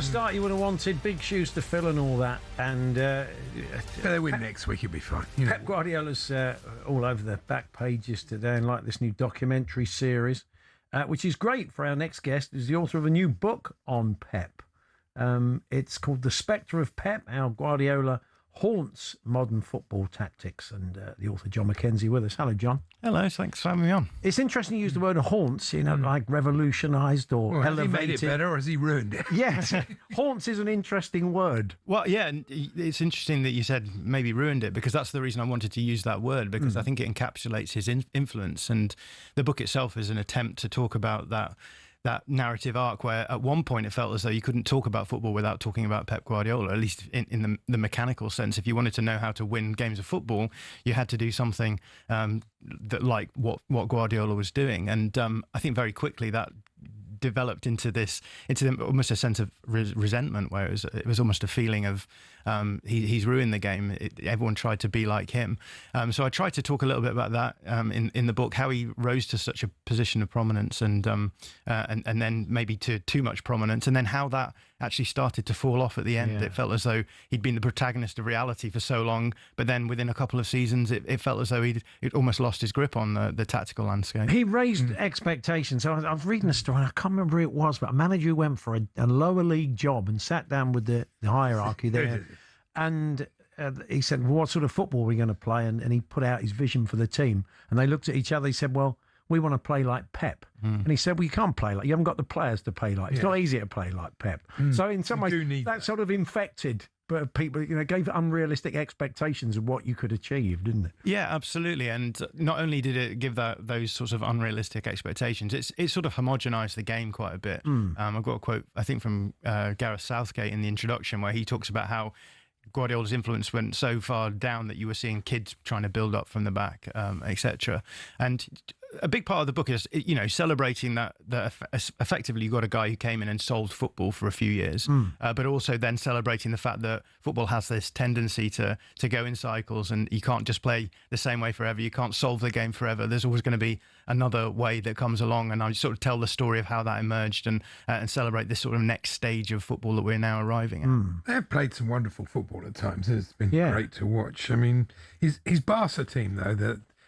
the start, you would have wanted big shoes to fill and all that. And they win next week, you'll be fine. Pep Guardiola's all over the back pages today, and like this new documentary series, which is great for our next guest, who's the author of a new book on Pep. It's called The Spectre of Pep, How Guardiola Haunts Modern Football Tactics, and the author John Mackenzie with us. Hello, John. Hello, thanks for having me on. It's interesting you use the word haunts, like revolutionised or elevated. Has he made it better or has he ruined it? Yes, haunts is an interesting word. Well, yeah, and it's interesting that you said maybe ruined it, because that's the reason I wanted to use that word, because I think it encapsulates his influence, and the book itself is an attempt to talk about that narrative arc where at one point it felt as though you couldn't talk about football without talking about Pep Guardiola, at least in the mechanical sense. If you wanted to know how to win games of football, you had to do something that like what Guardiola was doing. And I think very quickly that developed into almost a sense of resentment, where it was almost a feeling of he's ruined the game. Everyone tried to be like him. So I tried to talk a little bit about that in the book, how he rose to such a position of prominence and then maybe to too much prominence, and then how that actually started to fall off at the end. Yeah. It felt as though he'd been the protagonist of reality for so long, but then within a couple of seasons, it felt as though he'd almost lost his grip on the tactical landscape. He raised expectations. So I was reading a story, and I can't remember who it was, but a manager who went for a lower league job and sat down with the hierarchy there, and he said, well, what sort of football are we going to play? And he put out his vision for the team, and they looked at each other. He said, well, we want to play like Pep. And he said, well, you can't play like, you haven't got the players to play like. It's not easy to play like Pep. So in some ways, that sort of infected people, gave unrealistic expectations of what you could achieve, didn't it? Yeah, absolutely. And not only did it give those sorts of unrealistic expectations, it sort of homogenized the game quite a bit. I've got a quote, I think, from Gareth Southgate in the introduction, where he talks about how Guardiola's influence went so far down that you were seeing kids trying to build up from the back, etc. And a big part of the book is, celebrating that effectively you got a guy who came in and solved football for a few years, but also then celebrating the fact that football has this tendency to go in cycles, and you can't just play the same way forever. You can't solve the game forever. There's always going to be another way that comes along, and I sort of tell the story of how that emerged and celebrate this sort of next stage of football that we're now arriving at. They've played some wonderful football at times. It's been great to watch. I mean, his Barca team, though,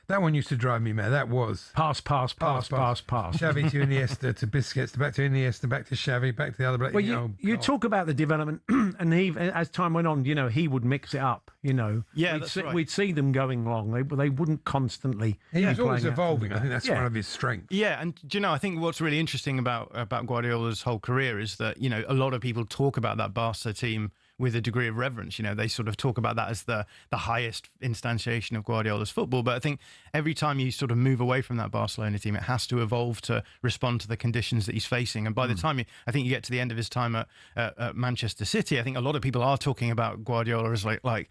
that one used to drive me mad. That was pass. Xavi to Iniesta to Busquets, back to Iniesta, back to Xavi, back to the other. Well, you talk about the development, and as time went on, he would mix it up. Yeah, that's right. We'd see them going along. They wouldn't constantly. He was always evolving. I think that's one of his strengths. Yeah, and I think what's really interesting about Guardiola's whole career is that a lot of people talk about that Barca team with a degree of reverence. They sort of talk about that as the highest instantiation of Guardiola's football. But I think every time you sort of move away from that Barcelona team, it has to evolve to respond to the conditions that he's facing. And by the time I think you get to the end of his time at Manchester City, I think a lot of people are talking about Guardiola as like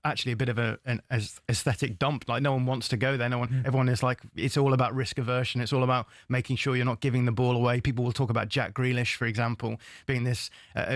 actually a bit of an aesthetic dump. Like, no one wants to go there. Everyone is like, it's all about risk aversion. It's all about making sure you're not giving the ball away. People will talk about Jack Grealish, for example, being this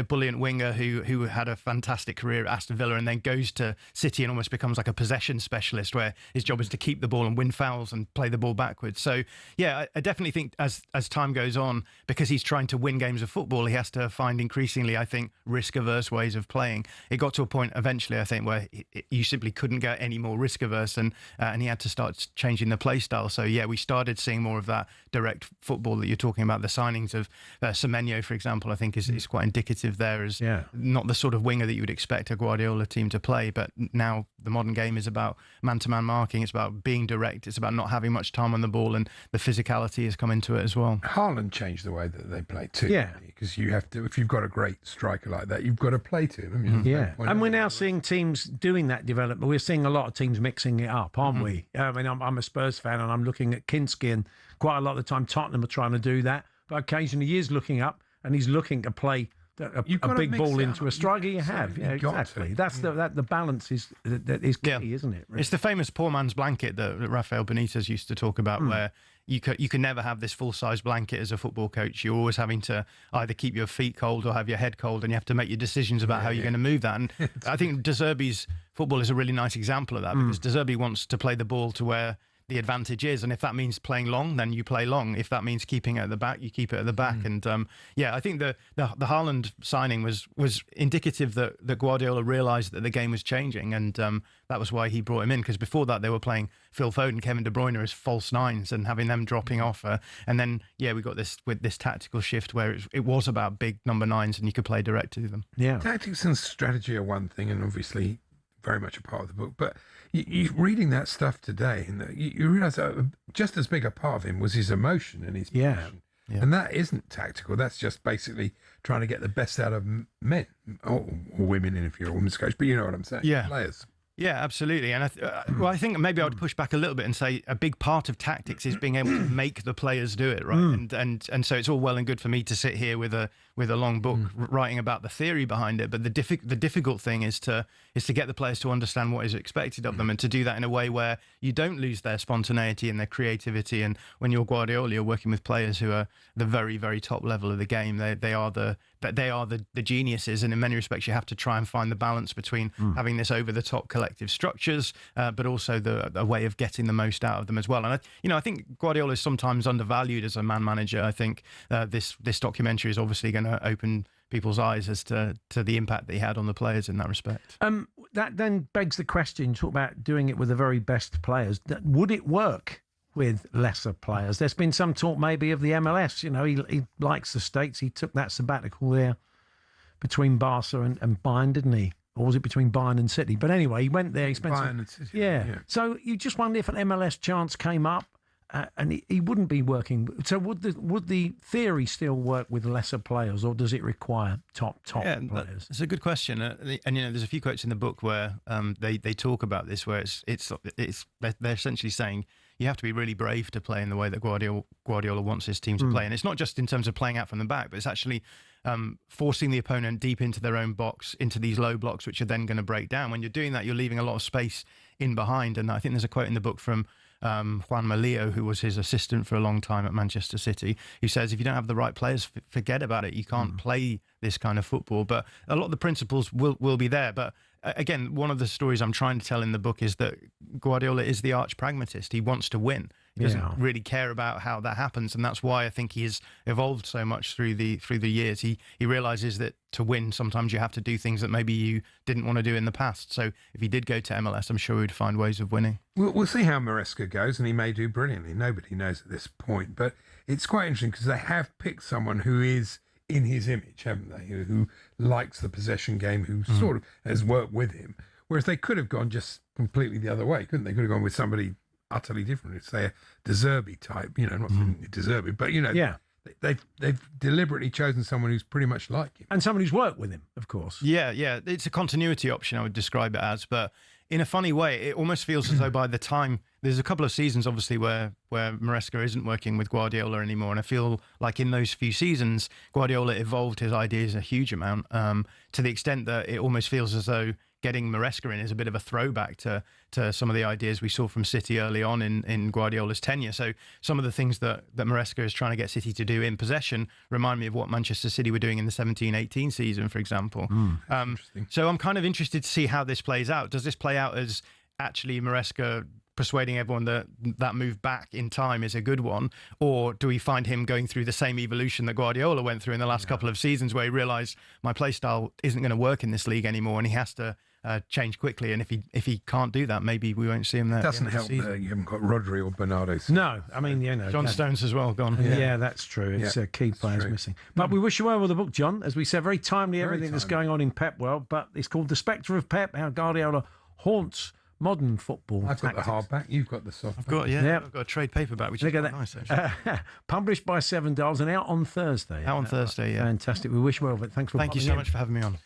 brilliant winger who had a fantastic career at Aston Villa and then goes to City and almost becomes like a possession specialist, where his job is to keep the ball and win fouls and play the ball backwards. So yeah, I definitely think as time goes on, because he's trying to win games of football, he has to find increasingly, I think, risk averse ways of playing. It got to a point eventually, I think, where you simply couldn't get any more risk averse, and he had to start changing the play style. So yeah, we started seeing more of that direct football that you're talking about. The signings of Semenyo, for example, I think is quite indicative there, as not the sort of winger that you would expect a Guardiola team to play. But now the modern game is about man-to-man marking. It's about being direct. It's about not having much time on the ball, and the physicality has come into it as well. Haaland changed the way that they play too. Yeah, because you have to. If you've got a great striker like that, you've got to play to him. And we're now seeing teams doing that development. We're seeing a lot of teams mixing it up, aren't we? I mean, I'm a Spurs fan, and I'm looking at Kinski, and quite a lot of the time Tottenham are trying to do that, but occasionally he is looking up and he's looking to play a big ball into a striker. Exactly. That's the balance is key, isn't it? Really? It's the famous poor man's blanket that Rafael Benitez used to talk about, where you can never have this full-size blanket as a football coach. You're always having to either keep your feet cold or have your head cold, and you have to make your decisions about how you're going to move that. And I think De Zerbi's football is a really nice example of that, because De Zerbi wants to play the ball to where the advantage is. And if that means playing long, then you play long. If that means keeping it at the back, you keep it at the back. And I think the Haaland signing was indicative that Guardiola realised that the game was changing, and that was why he brought him in. Because before that, they were playing Phil Foden, Kevin De Bruyne as false nines and having them dropping off. And then we got this tactical shift where it was about big number nines and you could play direct to them. Yeah, tactics and strategy are one thing, and obviously very much a part of the book. But you reading that stuff today, and you realise that just as big a part of him was his emotion and his passion. Yeah. And that isn't tactical. That's just basically trying to get the best out of men or women, if you're a women's coach. But you know what I'm saying? Yeah. Players. Yeah, absolutely. And I think maybe I would push back a little bit and say a big part of tactics is being able to make the players do it, right? And so it's all well and good for me to sit here with a long book writing about the theory behind it, but the difficult thing is to get the players to understand what is expected of them, and to do that in a way where you don't lose their spontaneity and their creativity. And when you're Guardiola, you're working with players who are the very, very top level of the game. They are the geniuses, and in many respects you have to try and find the balance between having this over the top collective structures, but also a way of getting the most out of them as well. And I think Guardiola is sometimes undervalued as a man manager. I think this documentary is obviously going to open people's eyes as to the impact that he had on the players in that respect. That then begs the question, talk about doing it with the very best players. Would it work with lesser players? There's been some talk maybe of the MLS. He likes the States. He took that sabbatical there between Barca and Bayern, didn't he? Or was it between Bayern and City? But anyway, he went there. He spent Bayern and City. Yeah. So you just wonder if an MLS chance came up, and he wouldn't be working. So would the theory still work with lesser players, or does it require top players? It's a good question, and there's a few quotes in the book where they talk about this, where they're essentially saying you have to be really brave to play in the way that Guardiola wants his team to play, and it's not just in terms of playing out from the back, but it's actually forcing the opponent deep into their own box, into these low blocks, which are then going to break down. When you're doing that, you're leaving a lot of space in behind, and I think there's a quote in the book from Juan Malillo, who was his assistant for a long time at Manchester City, who says if you don't have the right players, forget about it. You can't play this kind of football. But a lot of the principles will be there. But again, one of the stories I'm trying to tell in the book is that Guardiola is the arch pragmatist. He wants to win. He doesn't really care about how that happens, and that's why I think he has evolved so much through the years. He realizes that to win, sometimes you have to do things that maybe you didn't want to do in the past. So if he did go to MLS, I'm sure he would find ways of winning. We'll see how Maresca goes, and he may do brilliantly. Nobody knows at this point, but it's quite interesting because they have picked someone who is in his image, haven't they? Who likes the possession game, who sort of has worked with him. Whereas they could have gone just completely the other way, couldn't they? Could have gone with somebody utterly different. Say a De Zerbi type, not De Zerbi, but they've deliberately chosen someone who's pretty much like him, and someone who's worked with him, of course. Yeah, it's a continuity option, I would describe it as, but in a funny way, it almost feels as though by the time there's a couple of seasons, obviously, where Maresca isn't working with Guardiola anymore, and I feel like in those few seasons, Guardiola evolved his ideas a huge amount, to the extent that it almost feels as though getting Maresca in is a bit of a throwback to some of the ideas we saw from City early on in Guardiola's tenure. So some of the things that Maresca is trying to get City to do in possession remind me of what Manchester City were doing in the 17-18 season, for example. So I'm kind of interested to see how this plays out. Does this play out as actually Maresca persuading everyone that move back in time is a good one, or do we find him going through the same evolution that Guardiola went through in the last couple of seasons, where he realised my play style isn't going to work in this league anymore, and he has to change quickly, and if he can't do that, maybe we won't see him there. It doesn't help that you haven't got Rodri or Bernardo. No, I mean, John Stones as well gone. Yeah, that's true. It's key players missing. But we wish you well with the book, John. As we said, very timely, everything that's going on in Pep world. But it's called The Spectre of Pep: How Guardiola Haunts Modern Football. I've got the hardback. You've got the softback. I've got a trade paperback, which is quite nice, actually. Published by Seven Dials and out on Thursday. Out on Thursday, yeah. Fantastic. We wish you well, but thank you so much for having me on.